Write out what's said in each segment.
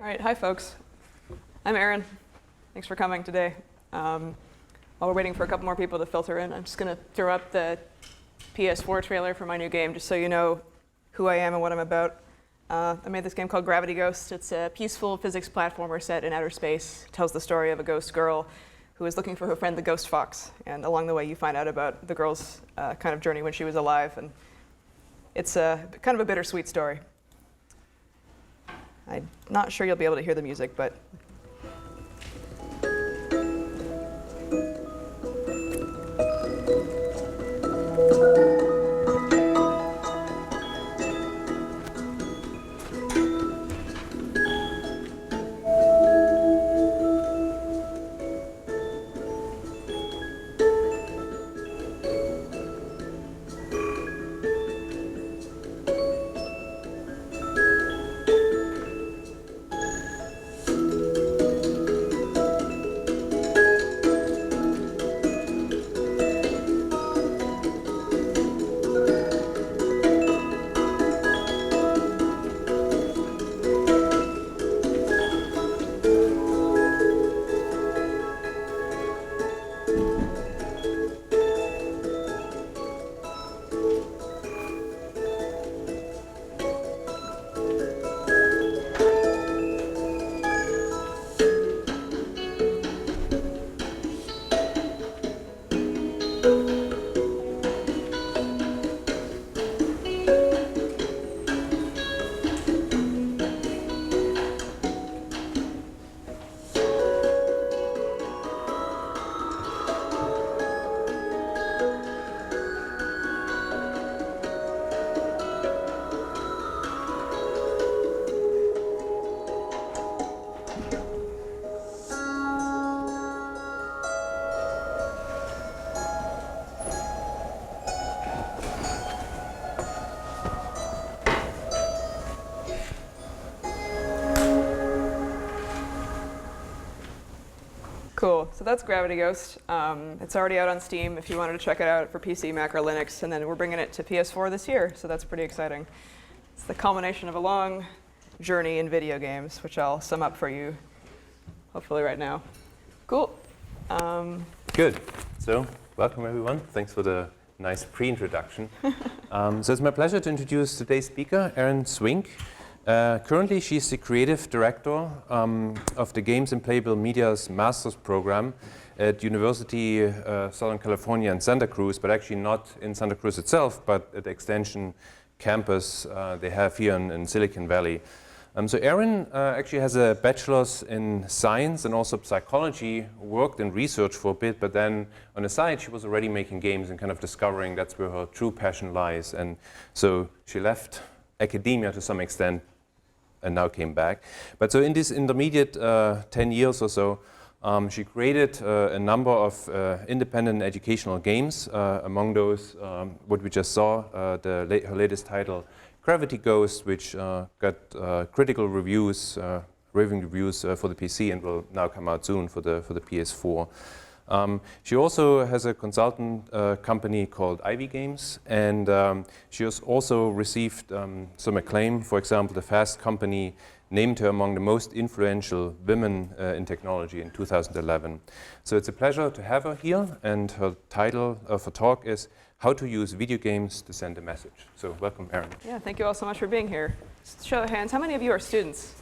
All right, hi folks. I'm Erin. Thanks for coming today. While we're waiting for a couple more people to filter in, I'm just going to throw up the PS4 trailer for my new game, just so you know who I am and what I'm about. I made this game called Gravity Ghost. It's a peaceful physics platformer set in outer space. It tells the story of a ghost girl who is looking for her friend, the ghost fox. And along the way, you find out about the girl's kind of journey when she was alive. And it's kind of a bittersweet story. I'm not sure you'll be able to hear the music, but cool. So that's Gravity Ghost. It's already out on Steam if you wanted to check it out for PC, Mac, or Linux. And then we're bringing it to PS4 this year, so that's pretty exciting. It's the culmination of a long journey in video games, which I'll sum up for you, hopefully right now. Cool. Good. So, welcome everyone. Thanks for the nice pre-introduction. So it's my pleasure to introduce today's speaker, Erin Swink. Currently, she's the creative director of the Games and Playable Media's master's program at University Southern California in Santa Cruz, but actually not in Santa Cruz itself, but at the extension campus they have here in Silicon Valley. So Erin actually has a bachelor's in science and also psychology, worked in research for a bit, but then on the side she was already making games and kind of discovering that's where her true passion lies. And so she left academia to some extent and now came back. But so in this intermediate 10 years or so, she created a number of independent educational games. Among those, what we just saw, her latest title, Gravity Ghost, which got critical reviews, raving reviews for the PC and will now come out soon for the PS4. She also has a consultant company called Ivy Games, and she has also received some acclaim. For example, the Fast Company named her among the most influential women in technology in 2011. So it's a pleasure to have her here, and her title of her talk is How to Use Video Games to Send a Message. So welcome, Erin. Yeah, thank you all so much for being here. Just show of hands, how many of you are students?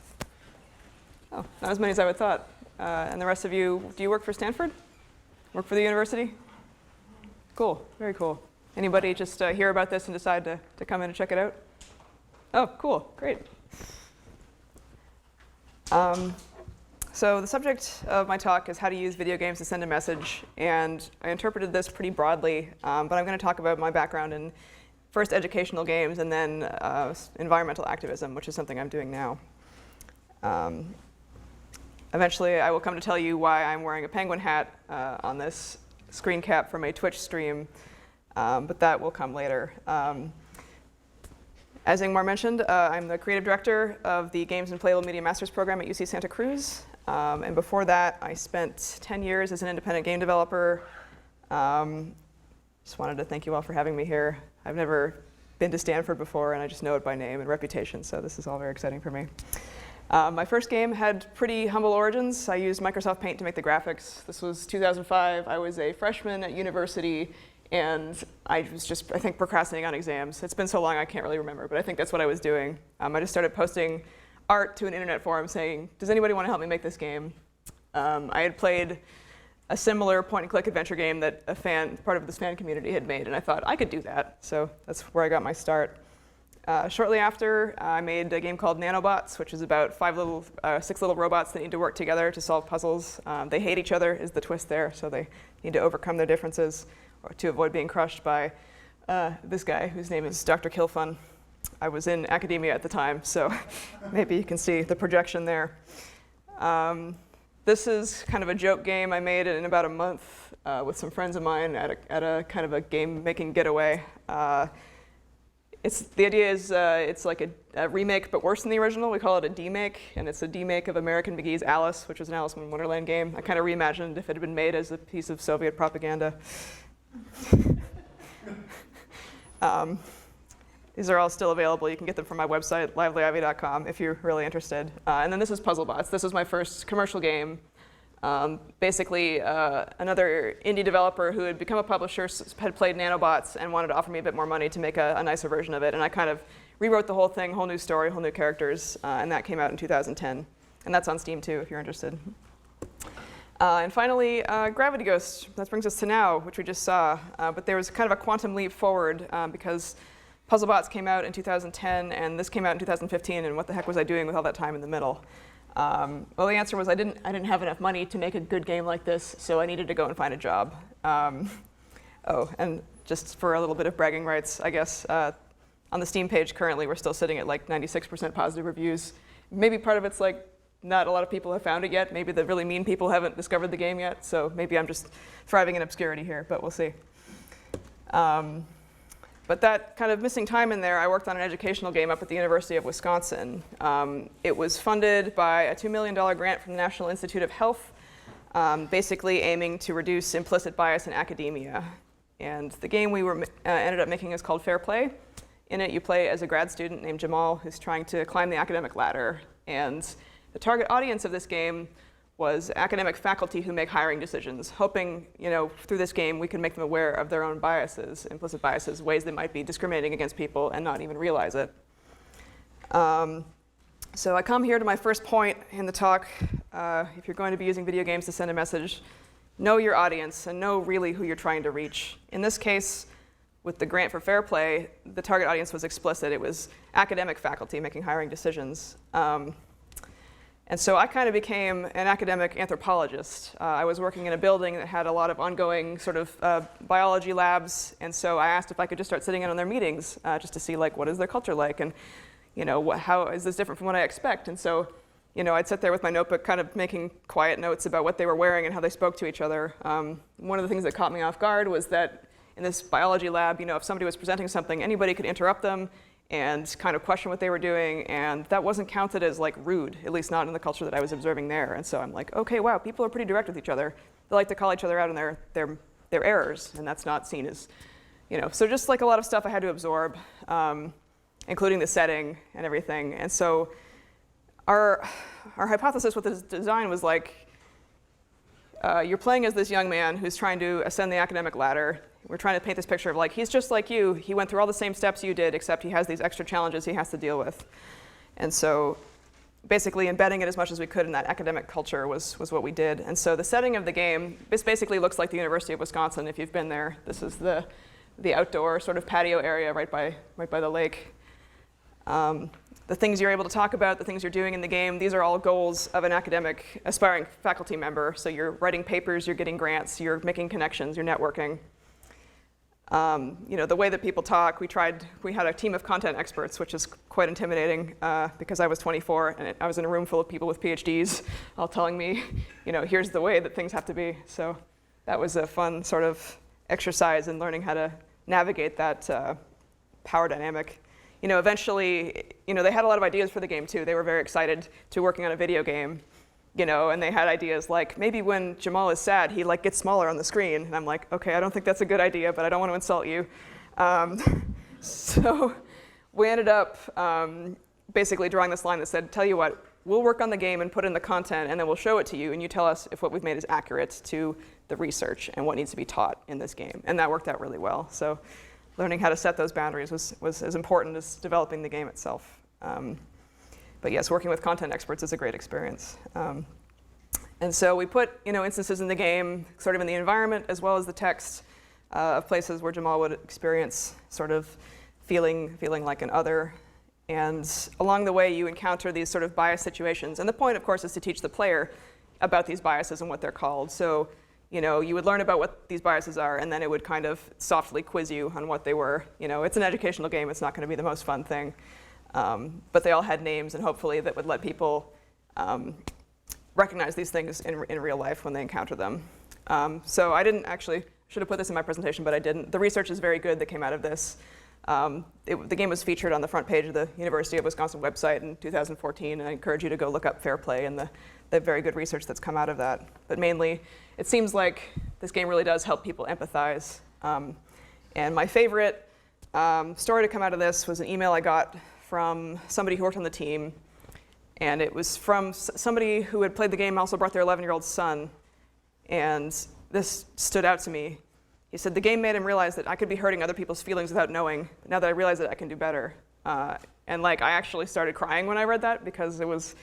Oh, not as many as I would thought. And the rest of you, do you work for Stanford? Work for the university? Cool, very cool. Anybody just hear about this and decide to come in and check it out? Oh, cool, great. So the subject of my talk is how to use video games to send a message, and I interpreted this pretty broadly, but I'm going to talk about my background in first educational games and then environmental activism, which is something I'm doing now. Eventually, I will come to tell you why I'm wearing a penguin hat on this screen cap from a Twitch stream, but that will come later. As Ingmar mentioned, I'm the creative director of the Games and Playable Media Master's program at UC Santa Cruz. And before that, I spent 10 years as an independent game developer. Just wanted to thank you all for having me here. I've never been to Stanford before, and I just know it by name and reputation, so this is all very exciting for me. My first game had pretty humble origins. I used Microsoft Paint to make the graphics. This was 2005. I was a freshman at university, and I was just, I think, procrastinating on exams. It's been so long I can't really remember, but I think that's what I was doing. I just started posting art to an internet forum saying, does anybody want to help me make this game? I had played a similar point-and-click adventure game that part of this fan community had made, and I thought I could do that. So that's where I got my start. Shortly after, I made a game called Nanobots, which is about 6 little robots that need to work together to solve puzzles. They hate each other is the twist there, so they need to overcome their differences or to avoid being crushed by this guy whose name is Dr. Killfun. I was in academia at the time, so maybe you can see the projection there. This is kind of a joke game I made in about a month with some friends of mine at a kind of a game-making getaway. The idea is it's like a remake, but worse than the original. We call it a demake, and it's a demake of American McGee's Alice, which was an Alice in Wonderland game. I kind of reimagined if it had been made as a piece of Soviet propaganda. These are all still available. You can get them from my website, livelyivy.com, if you're really interested. And then this is Puzzlebots. This was my first commercial game. Basically, another indie developer who had become a publisher had played Nanobots and wanted to offer me a bit more money to make a nicer version of it. And I kind of rewrote the whole thing, whole new story, whole new characters, and that came out in 2010. And that's on Steam, too, if you're interested. And finally, Gravity Ghost. That brings us to now, which we just saw. But there was kind of a quantum leap forward because Puzzlebots came out in 2010, and this came out in 2015, and what the heck was I doing with all that time in the middle? Well, the answer was I didn't have enough money to make a good game like this, so I needed to go and find a job. Oh, and just for a little bit of bragging rights, I guess, on the Steam page currently, we're still sitting at like 96% positive reviews. Maybe part of it's like not a lot of people have found it yet. Maybe the really mean people haven't discovered the game yet, so maybe I'm just thriving in obscurity here, but we'll see. But that kind of missing time in there, I worked on an educational game up at the University of Wisconsin. It was funded by a $2 million grant from the National Institute of Health, basically aiming to reduce implicit bias in academia. And the game we ended up making is called Fair Play. In it, you play as a grad student named Jamal who's trying to climb the academic ladder. And the target audience of this game was academic faculty who make hiring decisions, hoping, through this game we can make them aware of their own biases, implicit biases, ways they might be discriminating against people and not even realize it. So I come here to my first point in the talk. If you're going to be using video games to send a message, know your audience and know really who you're trying to reach. In this case, with the grant for Fair Play, the target audience was explicit. It was academic faculty making hiring decisions. And so I kind of became an academic anthropologist. I was working in a building that had a lot of ongoing sort of biology labs, and so I asked if I could just start sitting in on their meetings just to see what is their culture like, and how is this different from what I expect? And so I'd sit there with my notebook kind of making quiet notes about what they were wearing and how they spoke to each other. One of the things that caught me off guard was that in this biology lab, if somebody was presenting something, anybody could interrupt them and kind of question what they were doing, and that wasn't counted as rude, at least not in the culture that I was observing there. And so I'm like, okay, wow, people are pretty direct with each other. They like to call each other out on their errors, and that's not seen as, So just a lot of stuff I had to absorb, including the setting and everything. And so our hypothesis with this design was you're playing as this young man who's trying to ascend the academic ladder. We're trying to paint this picture of he's just like you. He went through all the same steps you did, except he has these extra challenges he has to deal with. And so basically embedding it as much as we could in that academic culture was what we did. And so the setting of the game, this basically looks like the University of Wisconsin if you've been there. This is the outdoor sort of patio area right by the lake. The things you're able to talk about, the things you're doing in the game, these are all goals of an academic aspiring faculty member. So you're writing papers, you're getting grants, you're making connections, you're networking. The way that people talk, we had a team of content experts, which is quite intimidating because I was 24 and I was in a room full of people with PhDs all telling me, here's the way that things have to be. So that was a fun sort of exercise in learning how to navigate that power dynamic. Eventually, they had a lot of ideas for the game too. They were very excited to working on a video game. And they had ideas maybe when Jamal is sad, he gets smaller on the screen. And I'm like, okay, I don't think that's a good idea, but I don't want to insult you. So we ended up basically drawing this line that said, tell you what, we'll work on the game and put in the content, and then we'll show it to you, and you tell us if what we've made is accurate to the research and what needs to be taught in this game. And that worked out really well. So learning how to set those boundaries was as important as developing the game itself. But yes, working with content experts is a great experience. And so we put instances in the game, sort of in the environment, as well as the text of places where Jamal would experience sort of feeling like an other. And along the way, you encounter these sort of bias situations. And the point, of course, is to teach the player about these biases and what they're called. So you would learn about what these biases are, and then it would kind of softly quiz you on what they were. It's an educational game. It's not going to be the most fun thing. But they all had names, and hopefully that would let people recognize these things in real life when they encounter them. So I didn't actually, should have put this in my presentation, but I didn't. The research is very good that came out of this. The game was featured on the front page of the University of Wisconsin website in 2014, and I encourage you to go look up Fair Play and the very good research that's come out of that. But mainly, it seems like this game really does help people empathize. And my favorite story to come out of this was an email I got from somebody who worked on the team. And it was from somebody who had played the game, also brought their 11-year-old son. And this stood out to me. He said, the game made him realize that I could be hurting other people's feelings without knowing. But now that I realize it, I can do better. And I actually started crying when I read that, because it was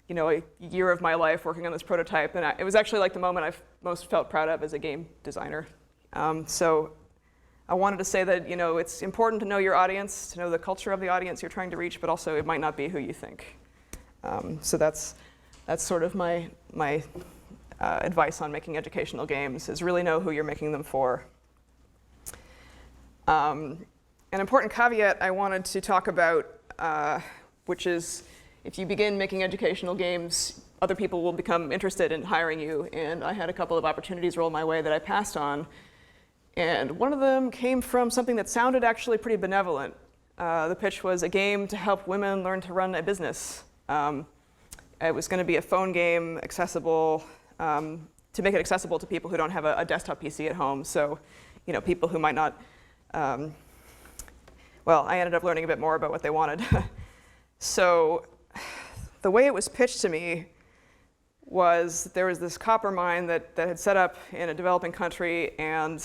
a year of my life working on this prototype. And it was actually the moment I most felt proud of as a game designer. So I wanted to say that it's important to know your audience, to know the culture of the audience you're trying to reach, but also it might not be who you think. So that's sort of my advice on making educational games, is really know who you're making them for. An important caveat I wanted to talk about, which is if you begin making educational games, other people will become interested in hiring you. And I had a couple of opportunities roll my way that I passed on. And one of them came from something that sounded actually pretty benevolent. The pitch was a game to help women learn to run a business. It was going to be a phone game, accessible, to make it accessible to people who don't have a desktop PC at home. So, people who might not, well, I ended up learning a bit more about what they wanted. So the way it was pitched to me was there was this copper mine that had set up in a developing country, and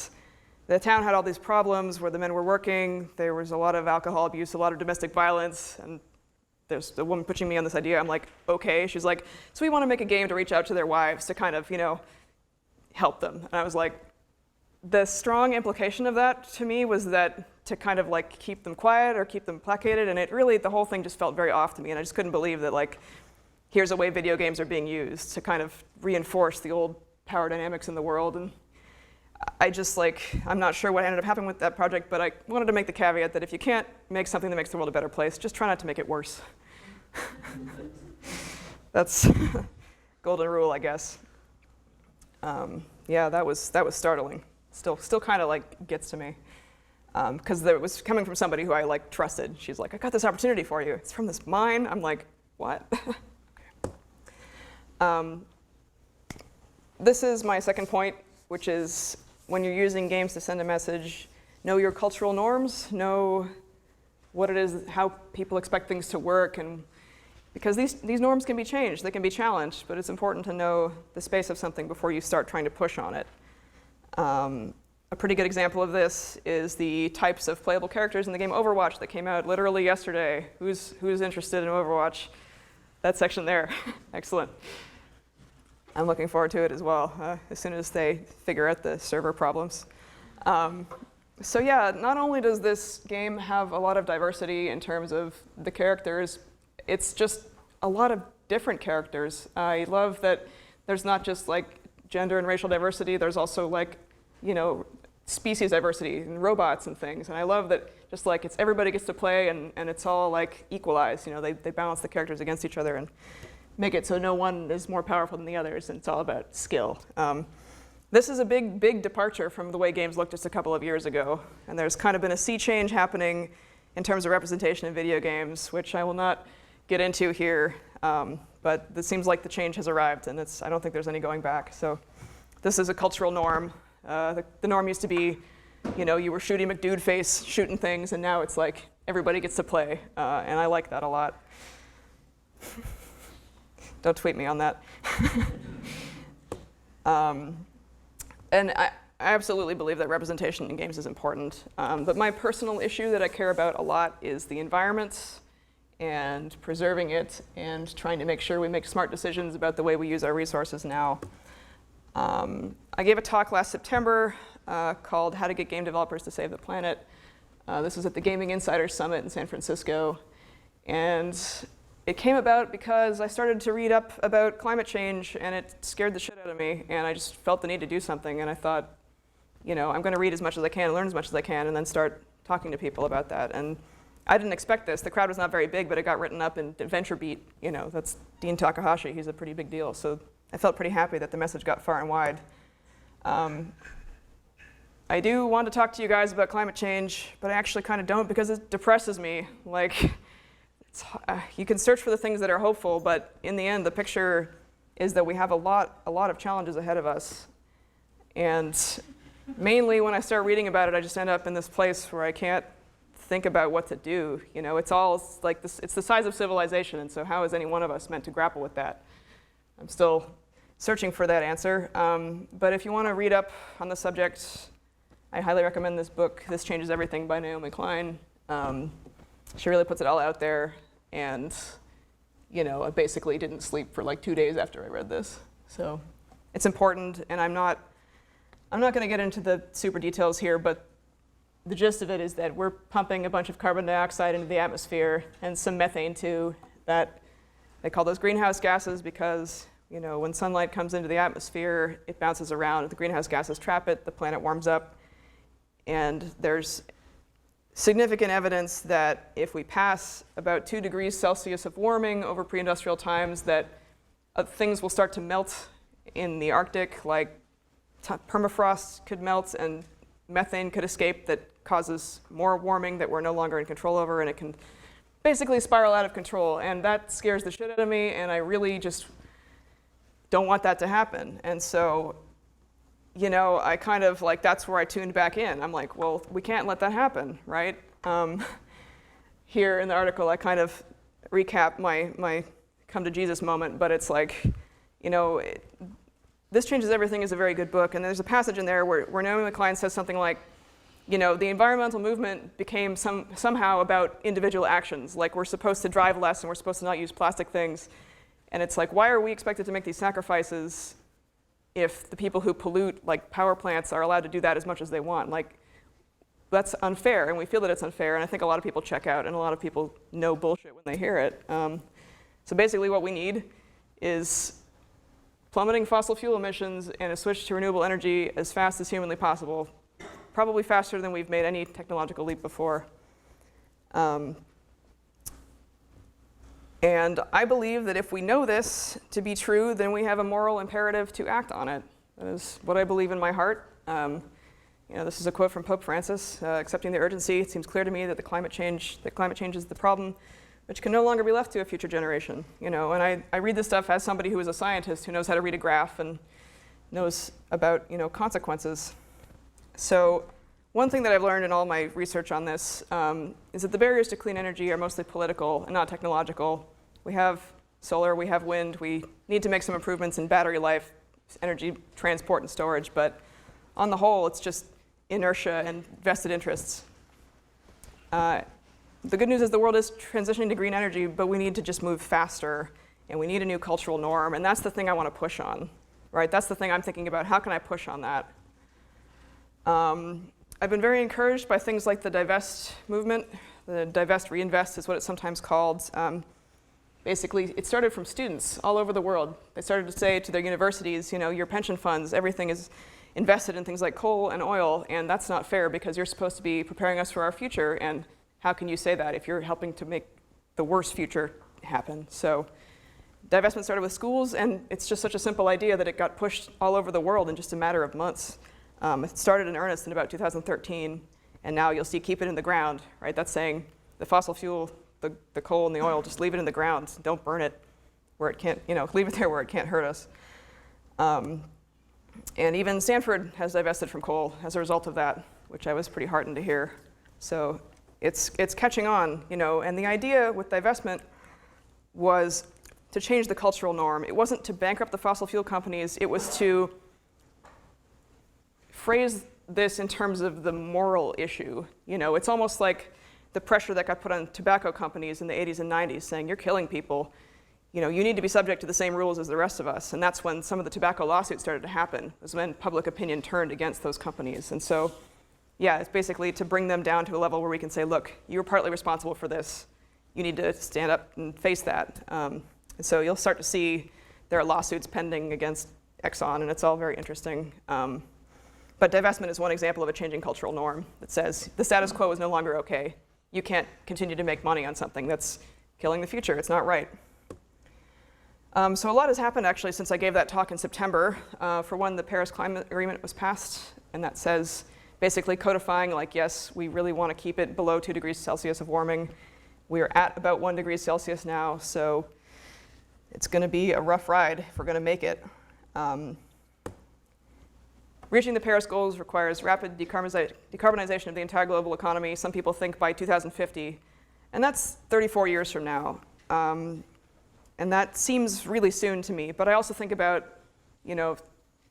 the town had all these problems where the men were working. There was a lot of alcohol abuse, a lot of domestic violence, and there's the woman pitching me on this idea. I'm like, okay. She's like, so we want to make a game to reach out to their wives to kind of, help them. And I was like, the strong implication of that to me was that to kind of keep them quiet or keep them placated. And it really, the whole thing just felt very off to me. And I just couldn't believe that here's a way video games are being used to kind of reinforce the old power dynamics in the world. And I just I'm not sure what ended up happening with that project, but I wanted to make the caveat that if you can't make something that makes the world a better place, just try not to make it worse. That's golden rule, I guess. Yeah, that was startling. Still kind of gets to me, because it was coming from somebody who I trusted. She's like, I got this opportunity for you. It's from this mine. I'm like, what? Okay. This is my second point, which is when you're using games to send a message, know your cultural norms, know what it is, how people expect things to work, and because these norms can be changed, they can be challenged, but it's important to know the space of something before you start trying to push on it. A pretty good example of this is the types of playable characters in the game Overwatch that came out literally yesterday. Who's interested in Overwatch? That section there. Excellent. I'm looking forward to it as well, as soon as they figure out the server problems. So yeah, not only does this game have a lot of diversity in terms of the characters, it's just a lot of different characters. I love that there's not just gender and racial diversity, there's also species diversity and robots and things. And I love that just it's everybody gets to play and it's all equalized. They balance the characters against each other and make it so no one is more powerful than the others, and it's all about skill. This is a big departure from the way games looked just a couple of years ago. And there's kind of been a sea change happening in terms of representation in video games, which I will not get into here. But it seems like the change has arrived, and I don't think there's any going back. So this is a cultural norm. The norm used to be, you were shooting McDude face, shooting things, and now it's everybody gets to play. And I like that a lot. Don't tweet me on that. And I absolutely believe that representation in games is important. But my personal issue that I care about a lot is the environment and preserving it and trying to make sure we make smart decisions about the way we use our resources now. I gave a talk last September called How to Get Game Developers to Save the Planet. This was at the Gaming Insiders Summit in San Francisco. And it came about because I started to read up about climate change, and it scared the shit out of me, and I just felt the need to do something. And I thought, I'm going to read as much as I can, learn as much as I can, and then start talking to people about that. And I didn't expect this. The crowd was not very big, but it got written up in VentureBeat. That's Dean Takahashi. He's a pretty big deal. So I felt pretty happy that the message got far and wide. I do want to talk to you guys about climate change, but I actually kind of don't because it depresses me. You can search for the things that are hopeful, but in the end, the picture is that we have a lot of challenges ahead of us. And mainly when I start reading about it, I just end up in this place where I can't think about what to do. It's all like this, it's the size of civilization, and so how is any one of us meant to grapple with that? I'm still searching for that answer. But if you want to read up on the subject, I highly recommend this book, This Changes Everything by Naomi Klein. She really puts it all out there. And, I basically didn't sleep for like 2 days after I read this. So it's important, and I'm not going to get into the super details here, but the gist of it is that we're pumping a bunch of carbon dioxide into the atmosphere and some methane too. That they call those greenhouse gases because, when sunlight comes into the atmosphere, it bounces around. The greenhouse gases trap it, the planet warms up, and there's significant evidence that if we pass about 2 degrees Celsius of warming over pre-industrial times, that things will start to melt in the Arctic, like permafrost could melt and methane could escape that causes more warming that we're no longer in control over, and it can basically spiral out of control. And that scares the shit out of me, and I really just don't want that to happen. And so I kind of that's where I tuned back in. I'm like, well, we can't let that happen, right? Here in the article, I kind of recap my come to Jesus moment, but it's This Changes Everything is a very good book, and there's a passage in there where Naomi Klein says something like, the environmental movement became somehow about individual actions, like we're supposed to drive less and we're supposed to not use plastic things. And it's like, why are we expected to make these sacrifices if the people who pollute, like power plants, are allowed to do that as much as they want? That's unfair, and we feel that it's unfair, and I think a lot of people check out, and a lot of people know bullshit when they hear it. So basically what we need is plummeting fossil fuel emissions and a switch to renewable energy as fast as humanly possible, probably faster than we've made any technological leap before. And I believe that if we know this to be true, then we have a moral imperative to act on it. That is what I believe in my heart. This is a quote from Pope Francis, accepting the urgency. It seems clear to me that climate change is the problem, which can no longer be left to a future generation. And I read this stuff as somebody who is a scientist who knows how to read a graph and knows about consequences. So one thing that I've learned in all my research on this is that the barriers to clean energy are mostly political and not technological. We have solar, we have wind, we need to make some improvements in battery life, energy transport and storage, but on the whole, it's just inertia and vested interests. The good news is the world is transitioning to green energy, but we need to just move faster, and we need a new cultural norm, and that's the thing I want to push on, right? That's the thing I'm thinking about. How can I push on that? I've been very encouraged by things like the Divest movement. The Divest Reinvest is what it's sometimes called. Basically, it started from students all over the world. They started to say to their universities, your pension funds, everything is invested in things like coal and oil, and that's not fair because you're supposed to be preparing us for our future, and how can you say that if you're helping to make the worst future happen? So divestment started with schools, and it's just such a simple idea that it got pushed all over the world in just a matter of months. It started in earnest in about 2013, and now you'll see keep it in the ground, right? That's saying the fossil fuel, the coal and the oil, just leave it in the ground. Don't burn it where it can't, leave it there where it can't hurt us. And even Stanford has divested from coal as a result of that, which I was pretty heartened to hear. So it's catching on, and the idea with divestment was to change the cultural norm. It wasn't to bankrupt the fossil fuel companies. It was to phrase this in terms of the moral issue. It's almost like the pressure that got put on tobacco companies in the 80s and 90s, saying, you're killing people. You need to be subject to the same rules as the rest of us. And that's when some of the tobacco lawsuits started to happen, was when public opinion turned against those companies. And so, yeah, it's basically to bring them down to a level where we can say, look, you're partly responsible for this. You need to stand up and face that. And so you'll start to see there are lawsuits pending against Exxon, and it's all very interesting. But divestment is one example of a changing cultural norm that says the status quo is no longer okay. You can't continue to make money on something that's killing the future. It's not right. So a lot has happened, actually, since I gave that talk in September. For one, the Paris Climate Agreement was passed, and that says, basically codifying, like, yes, we really want to keep it below 2 degrees Celsius of warming. We are at about 1 degree Celsius now, so it's going to be a rough ride if we're going to make it. Reaching the Paris goals requires rapid decarbonization of the entire global economy. Some people think by 2050, and that's 34 years from now. And that seems really soon to me, but I also think about,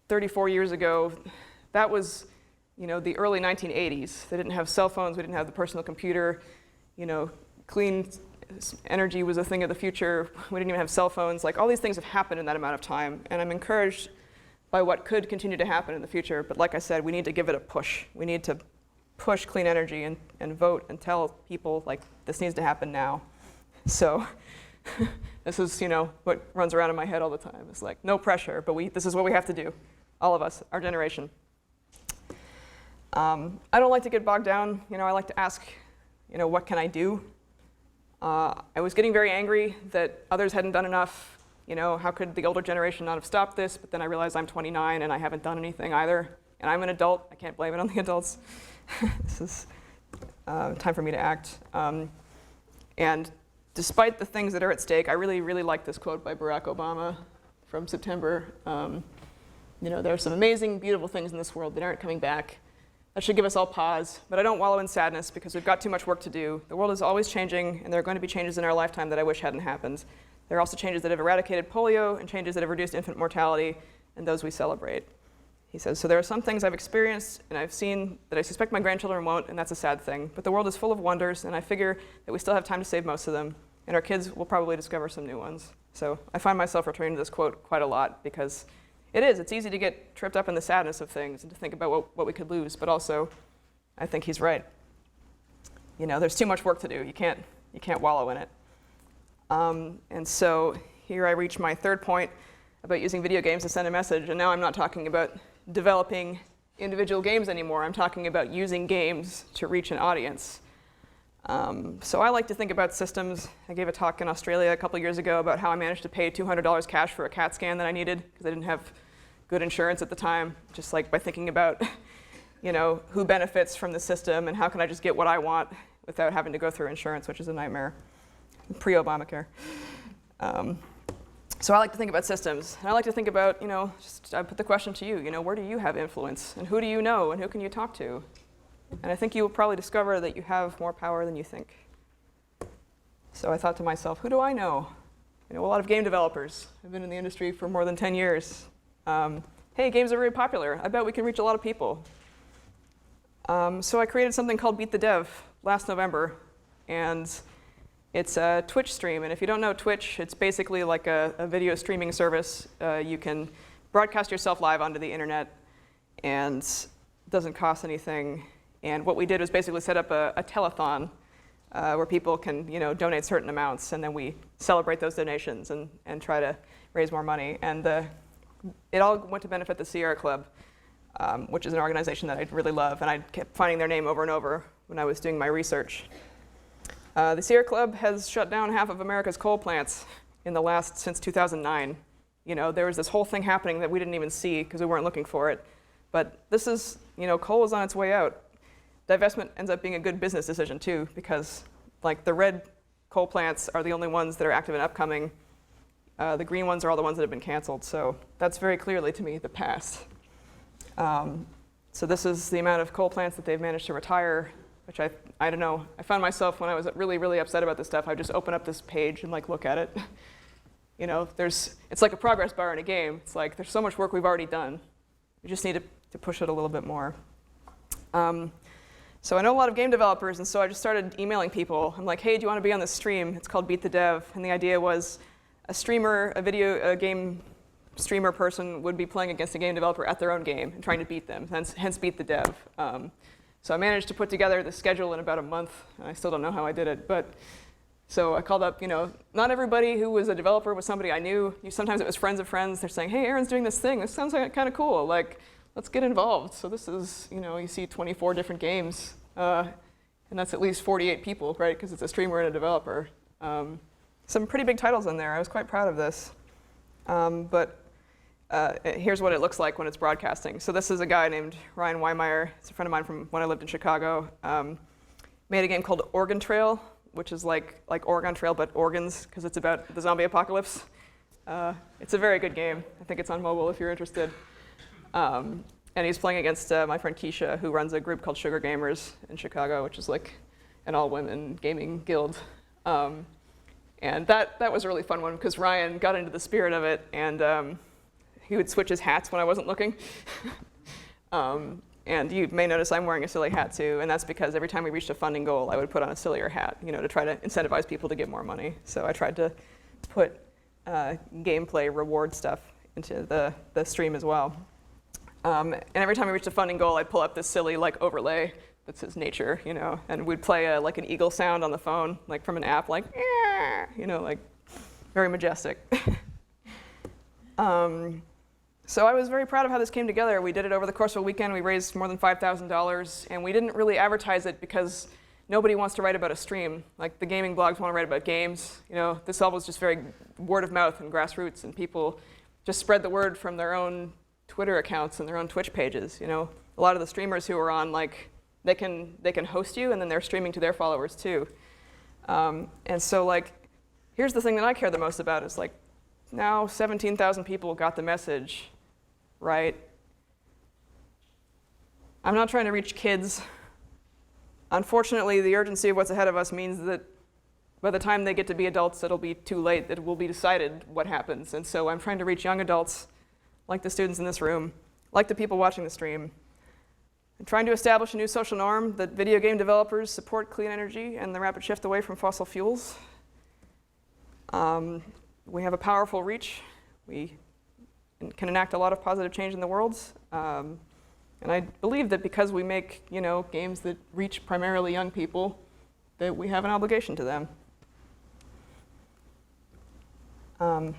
34 years ago, that was, the early 1980s. They didn't have cell phones, we didn't have the personal computer, clean energy was a thing of the future, we didn't even have cell phones. Like, all these things have happened in that amount of time, and I'm encouraged by what could continue to happen in the future, but like I said, we need to give it a push. We need to push clean energy and vote and tell people, like, this needs to happen now. So this is, what runs around in my head all the time. It's like, no pressure, but this is what we have to do, all of us, our generation. I don't like to get bogged down. I like to ask, what can I do? I was getting very angry that others hadn't done enough. How could the older generation not have stopped this? But then I realized I'm 29 and I haven't done anything either. And I'm an adult. I can't blame it on the adults. This is time for me to act. And despite the things that are at stake, I really, really like this quote by Barack Obama from September. There are some amazing, beautiful things in this world that aren't coming back. That should give us all pause. But I don't wallow in sadness because we've got too much work to do. The world is always changing, and there are going to be changes in our lifetime that I wish hadn't happened. There are also changes that have eradicated polio and changes that have reduced infant mortality, and those we celebrate. He says, so there are some things I've experienced and I've seen that I suspect my grandchildren won't, and that's a sad thing. But the world is full of wonders, and I figure that we still have time to save most of them, and our kids will probably discover some new ones. So I find myself returning to this quote quite a lot because it's easy to get tripped up in the sadness of things and to think about what we could lose, but also I think he's right. There's too much work to do. You can't wallow in it. And so here I reach my third point about using video games to send a message. And now I'm not talking about developing individual games anymore. I'm talking about using games to reach an audience. So I like to think about systems. I gave a talk in Australia a couple years ago about how I managed to pay $200 cash for a CAT scan that I needed because I didn't have good insurance at the time, just like by thinking about who benefits from the system and how can I just get what I want without having to go through insurance, which is a nightmare. Pre-Obamacare. So I like to think about systems. And I like to think about, I put the question to you, where do you have influence? And who do you know? And who can you talk to? And I think you will probably discover that you have more power than you think. So I thought to myself, who do I know? A lot of game developers. I've been in the industry for more than 10 years. Hey, games are very popular. I bet we can reach a lot of people. So I created something called Beat the Dev last November. And it's a Twitch stream, and if you don't know Twitch, it's basically like a video streaming service. You can broadcast yourself live onto the internet, and it doesn't cost anything. And what we did was basically set up a telethon where people can donate certain amounts, and then we celebrate those donations and try to raise more money. And it all went to benefit the Sierra Club, which is an organization that I really love, and I kept finding their name over and over when I was doing my research. The Sierra Club has shut down half of America's coal plants since 2009. There was this whole thing happening that we didn't even see because we weren't looking for it. But this is, coal is on its way out. Divestment ends up being a good business decision too, because the red coal plants are the only ones that are active and upcoming. The green ones are all the ones that have been canceled. So that's very clearly to me the past. So this is the amount of coal plants that they've managed to retire, which I don't know. I found myself when I was really, really upset about this stuff, I'd just open up this page and look at it. You know, it's like a progress bar in a game. It's like there's so much work we've already done. We just need to push it a little bit more. So I know a lot of game developers, and so I just started emailing people. I'm like, hey, do you want to be on this stream? It's called Beat the Dev. And the idea was a video game streamer person would be playing against a game developer at their own game and trying to beat them, hence Beat the Dev. So I managed to put together the schedule in about a month. I still don't know how I did it, but so I called up, not everybody who was a developer was somebody I knew. Sometimes it was friends of friends. They're saying, hey, Erin's doing this thing. This sounds like kind of cool. Like, let's get involved. So this is, you see 24 different games, and that's at least 48 people, right? Because it's a streamer and a developer. Some pretty big titles in there. I was quite proud of this. But here's what it looks like when it's broadcasting. So this is a guy named Ryan Weimeyer. He's a friend of mine from when I lived in Chicago. Made a game called Oregon Trail, which is like Oregon Trail, but organs, because it's about the zombie apocalypse. It's a very good game. I think it's on mobile if you're interested. And he's playing against my friend Keisha, who runs a group called Sugar Gamers in Chicago, which is like an all-women gaming guild. And that was a really fun one, because Ryan got into the spirit of it, and he would switch his hats when I wasn't looking. And you may notice I'm wearing a silly hat too, and that's because every time we reached a funding goal, I would put on a sillier hat, to try to incentivize people to give more money. So I tried to put gameplay reward stuff into the stream as well. And every time we reached a funding goal, I'd pull up this silly overlay that says nature, and we'd play like an eagle sound on the phone, like from an app, like very majestic. So I was very proud of how this came together. We did it over the course of a weekend. We raised more than $5,000, and we didn't really advertise it because nobody wants to write about a stream. Like the gaming blogs want to write about games. This all was just very word of mouth and grassroots, and people just spread the word from their own Twitter accounts and their own Twitch pages. A lot of the streamers who are on, they can host you, and then they're streaming to their followers too. And so here's the thing that I care the most about is now 17,000 people got the message, right? I'm not trying to reach kids. Unfortunately, the urgency of what's ahead of us means that by the time they get to be adults, it'll be too late. It will be decided what happens. And so I'm trying to reach young adults, like the students in this room, like the people watching the stream. I'm trying to establish a new social norm that video game developers support clean energy and the rapid shift away from fossil fuels. We have a powerful reach. We can enact a lot of positive change in the world. And I believe that because we make games that reach primarily young people, that we have an obligation to them.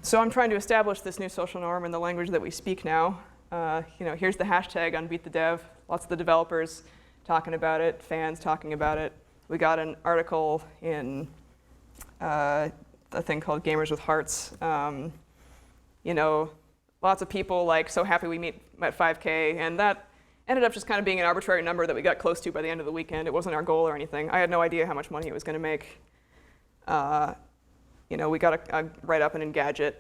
So I'm trying to establish this new social norm in the language that we speak now. Here's the hashtag on Beat the Dev. Lots of the developers talking about it, fans talking about it. We got an article in a thing called Gamers with Hearts. Lots of people so happy we meet at 5K, and that ended up just kind of being an arbitrary number that we got close to by the end of the weekend. It wasn't our goal or anything. I had no idea how much money it was going to make. We got a write-up in Engadget,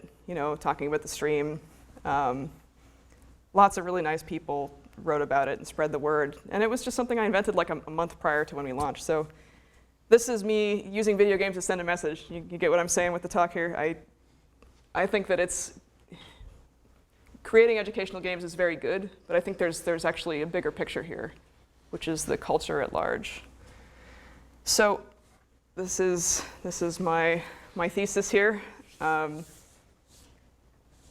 talking about the stream. Lots of really nice people wrote about it and spread the word. And it was just something I invented a month prior to when we launched. So this is me using video games to send a message. You get what I'm saying with the talk here? I think that creating educational games is very good, but I think there's actually a bigger picture here, which is the culture at large. So this is my thesis here.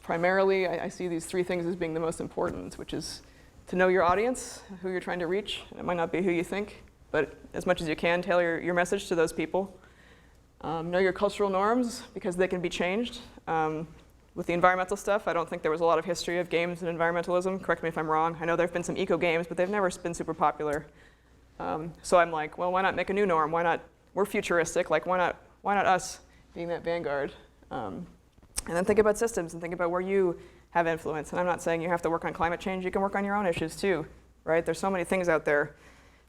Primarily, I see these three things as being the most important, which is to know your audience, who you're trying to reach. And it might not be who you think, but as much as you can, tailor your message to those people. Know your cultural norms, because they can be changed. With the environmental stuff, I don't think there was a lot of history of games and environmentalism. Correct me if I'm wrong. I know there have been some eco games, but they've never been super popular. So I'm like, well, why not make a new norm? Why not? We're futuristic. Why not us being that vanguard? And then think about systems and think about where you have influence. And I'm not saying you have to work on climate change. You can work on your own issues too, right? There's so many things out there.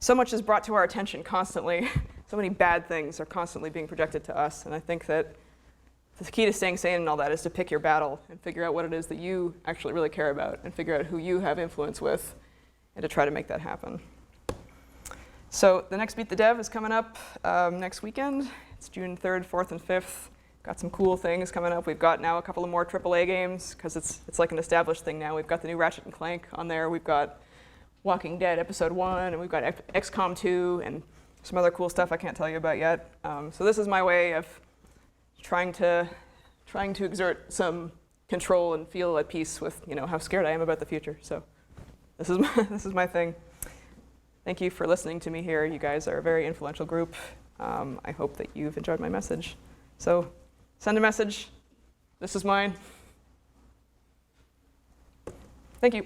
So much is brought to our attention constantly. So many bad things are constantly being projected to us. And I think that the key to staying sane and all that is to pick your battle and figure out what it is that you actually really care about and figure out who you have influence with and to try to make that happen. So the next Beat the Dev is coming up next weekend. It's June 3rd, 4th, and 5th. got some cool things coming up. We've got now a couple of more AAA games, because it's like an established thing now. We've got the new Ratchet & Clank on there. We've got Walking Dead Episode 1, and we've got XCOM 2, and some other cool stuff I can't tell you about yet. So this is my way of trying to exert some control and feel at peace with how scared I am about the future. So this is my thing. Thank you for listening to me here. You guys are a very influential group. I hope that you've enjoyed my message. So send a message. This is mine. Thank you.